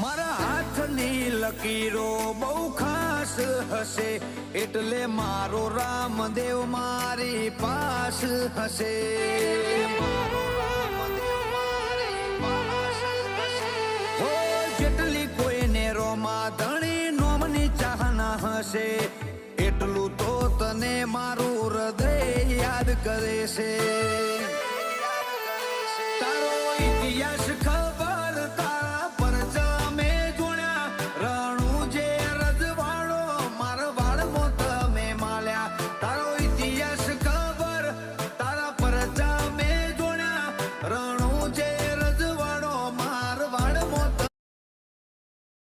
મારા હાથની લકીરો બહુ ખાસ હશે, એટલે મારો રામદેવ મારી પાસ હશે. જેટલી કોઈને રોમા ધણી નોમની ચાહના હશે, એટલું તો તને મારું હૃદય યાદ કરે છે.